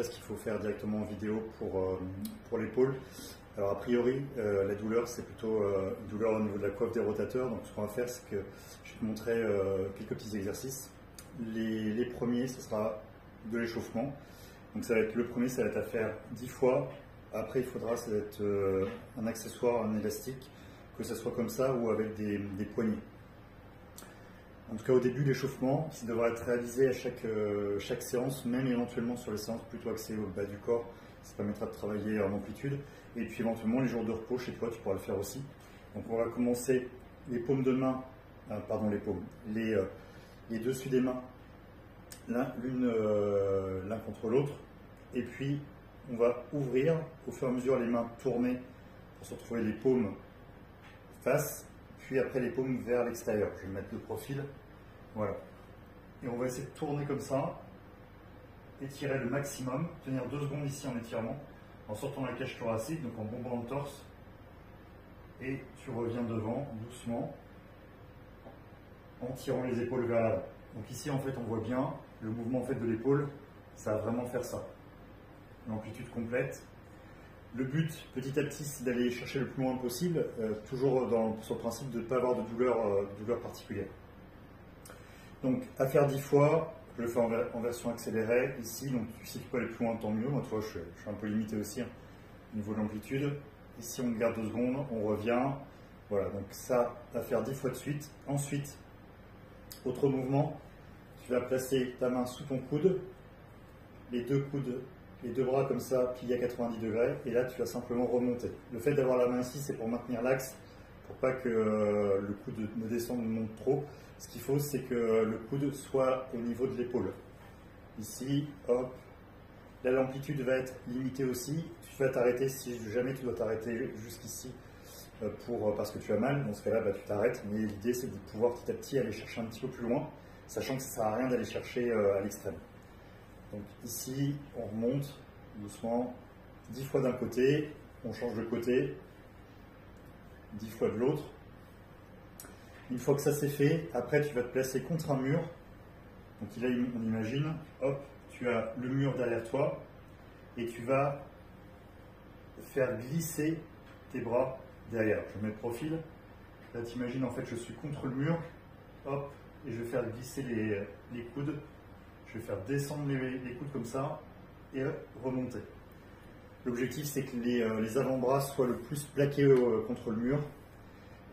Ce qu'il faut faire directement en vidéo pour l'épaule. Alors a priori, la douleur, c'est plutôt une douleur au niveau de la coiffe des rotateurs. Donc ce qu'on va faire, c'est que je vais te montrer quelques petits exercices. Les premiers, ce sera de l'échauffement. Donc ça va être, le premier, ça va être à faire 10 fois. Après, il faudra, ça va être un accessoire, un élastique, que ce soit comme ça ou avec des poignées. En tout cas, au début, l'échauffement, ça devra être réalisé à chaque séance, même éventuellement sur les séances plutôt axées au bas du corps. Ça permettra de travailler en amplitude. Et puis éventuellement, les jours de repos chez toi, tu pourras le faire aussi. Donc on va commencer les paumes de main, les dessus des mains, l'un contre l'autre. Et puis, on va ouvrir au fur et à mesure les mains tournées pour se retrouver les paumes face, puis après les paumes vers l'extérieur. Je vais mettre le profil, voilà. Et on va essayer de tourner comme ça, étirer le maximum, tenir 2 secondes ici en étirement, en sortant la cage thoracique, donc en bombant le torse. Et tu reviens devant, doucement, en tirant les épaules vers l'avant. Donc ici, en fait, on voit bien le mouvement en fait, de l'épaule, ça va vraiment faire ça. L'amplitude complète. Le but, petit à petit, c'est d'aller chercher le plus loin possible, toujours sur le principe de ne pas avoir de douleur particulière. Donc, à faire 10 fois, je le fais en version accélérée ici, donc si tu peux aller plus loin, tant mieux. Moi, tu vois, je suis un peu limité aussi au niveau de l'amplitude. Ici, on garde 2 secondes, on revient. Voilà, donc ça, à faire 10 fois de suite. Ensuite, autre mouvement, tu vas placer ta main sous ton coude, les deux bras comme ça, pliés à 90 degrés, et là tu vas simplement remonter. Le fait d'avoir la main ici, c'est pour maintenir l'axe, pour pas que le coude ne descende, ne monte trop. Ce qu'il faut, c'est que le coude soit au niveau de l'épaule. Ici, hop. Là, l'amplitude va être limitée aussi. Tu vas t'arrêter si jamais tu dois t'arrêter jusqu'ici parce que tu as mal. Dans ce cas-là, tu t'arrêtes. Mais l'idée, c'est de pouvoir petit à petit aller chercher un petit peu plus loin, sachant que ça ne sert à rien d'aller chercher à l'extrême. Donc ici, on remonte doucement, 10 fois d'un côté, on change de côté, 10 fois de l'autre. Une fois que ça c'est fait, après tu vas te placer contre un mur. Donc là, on imagine, hop, tu as le mur derrière toi et tu vas faire glisser tes bras derrière. Je mets le profil. Là, tu imagines, en fait, je suis contre le mur, hop, et je vais faire glisser les coudes. Je vais faire descendre les coudes comme ça et remonter. L'objectif, c'est que les avant-bras soient le plus plaqués contre le mur.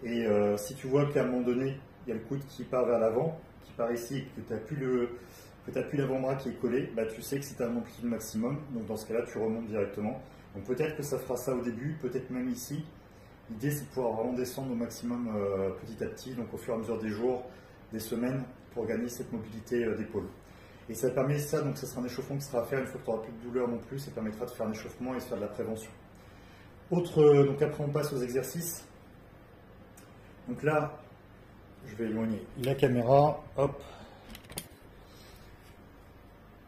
Et si tu vois qu'à un moment donné, il y a le coude qui part vers l'avant, qui part ici, et que tu n'as plus l'avant-bras qui est collé, tu sais que c'est un amplitude maximum. Donc dans ce cas-là, tu remontes directement. Donc peut-être que ça fera ça au début, peut-être même ici. L'idée, c'est de pouvoir vraiment descendre au maximum petit à petit, donc au fur et à mesure des jours, des semaines, pour gagner cette mobilité d'épaule. Et ça permet ça, donc ça sera un échauffement qui sera à faire une fois que tu n'auras plus de douleur non plus, ça permettra de faire un échauffement et de faire de la prévention. Donc après on passe aux exercices. Donc là, je vais éloigner la caméra, hop.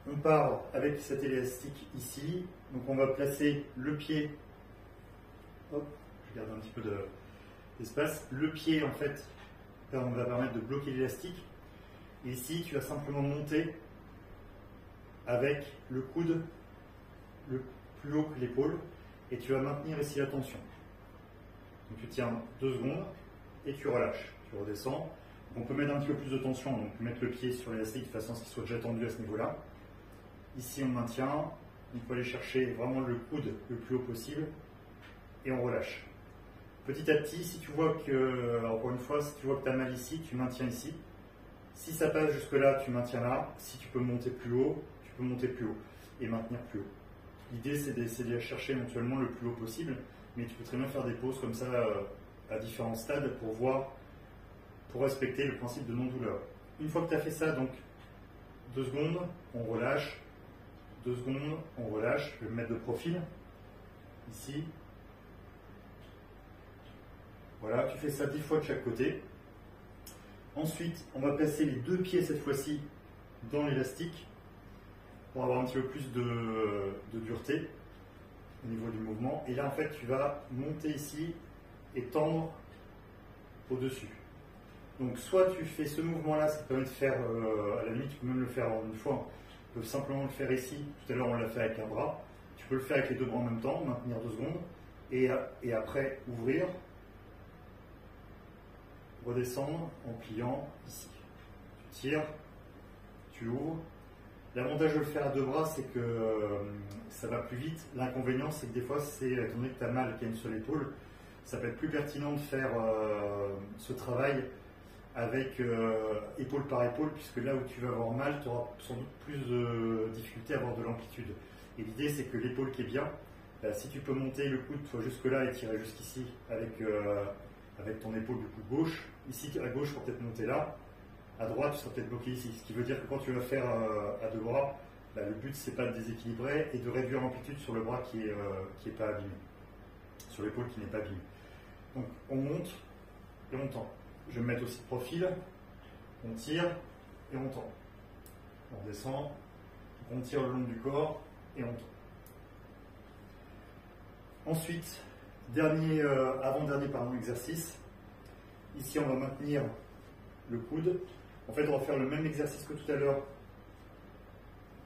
On part avec cet élastique ici, donc on va placer le pied, hop, je garde un petit peu d'espace. Le pied en fait, on va permettre de bloquer l'élastique. Et ici, tu vas simplement monter avec le coude le plus haut que l'épaule et tu vas maintenir ici la tension. Donc tu tiens 2 secondes et tu relâches, tu redescends. On peut mettre un petit peu plus de tension, donc mettre le pied sur l'élastique de façon à ce qu'il soit déjà tendu à ce niveau-là. Ici on maintient, il faut aller chercher vraiment le coude le plus haut possible et on relâche. Petit à petit, si tu vois que, encore une fois, si tu vois que tu as mal ici, tu maintiens ici. Si ça passe jusque là, tu maintiens là. Si tu peux monter plus haut, tu peux monter plus haut et maintenir plus haut. L'idée, c'est d'essayer de chercher éventuellement le plus haut possible, mais tu peux très bien faire des pauses comme ça à différents stades pour respecter le principe de non-douleur. Une fois que tu as fait ça, donc 2 secondes, on relâche, 2 secondes, on relâche. Je vais me mettre de profil ici. Voilà, tu fais ça 10 fois de chaque côté. Ensuite, on va placer les 2 pieds cette fois-ci dans l'élastique pour avoir un petit peu plus de dureté au niveau du mouvement. Et là, en fait, tu vas monter ici et tendre au-dessus. Donc, soit tu fais ce mouvement-là, ça te permet de faire, à la limite, tu peux même le faire en une fois, peux simplement le faire ici. Tout à l'heure, on l'a fait avec un bras. Tu peux le faire avec les deux bras en même temps, maintenir 2 secondes, et après ouvrir, redescendre en pliant ici. Tu tires, tu ouvres. L'avantage de le faire à 2 bras, c'est que ça va plus vite. L'inconvénient, c'est que des fois, étant donné que tu as mal et qu'il y a une seule épaule, ça peut être plus pertinent de faire ce travail avec épaule par épaule, puisque là où tu vas avoir mal, tu auras sans doute plus de difficulté à avoir de l'amplitude. Et l'idée, c'est que l'épaule qui est bien, si tu peux monter le coude toi jusque là et tirer jusqu'ici avec ton épaule du coup gauche, ici à gauche pour peut-être monter là, à droite tu seras peut-être bloqué ici. Ce qui veut dire que quand tu vas faire à 2 bras, le but c'est pas de déséquilibrer et de réduire l'amplitude sur le bras qui est pas abîmé, sur l'épaule qui n'est pas abîmée. Donc on monte et on tend. Je vais me mettre aussi de profil, on tire et on tend. On descend, on tire le long du corps et on tend. Ensuite, avant-dernier exercice, ici on va maintenir le coude. En fait, on va faire le même exercice que tout à l'heure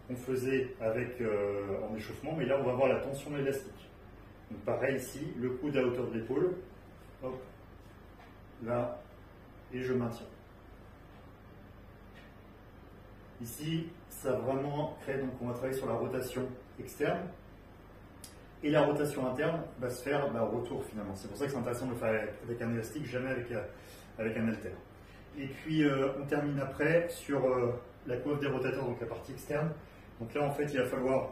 qu'on faisait en échauffement, mais là on va avoir la tension élastique. Donc pareil ici, le coude à hauteur de l'épaule, hop, là, et je maintiens. Ici, ça va vraiment créer, donc on va travailler sur la rotation externe, et la rotation interne va se faire au retour finalement. C'est pour ça que c'est intéressant de le faire avec un élastique, jamais avec un haltère. Et puis on termine après sur la coiffe des rotateurs, donc la partie externe. Donc là en fait il va falloir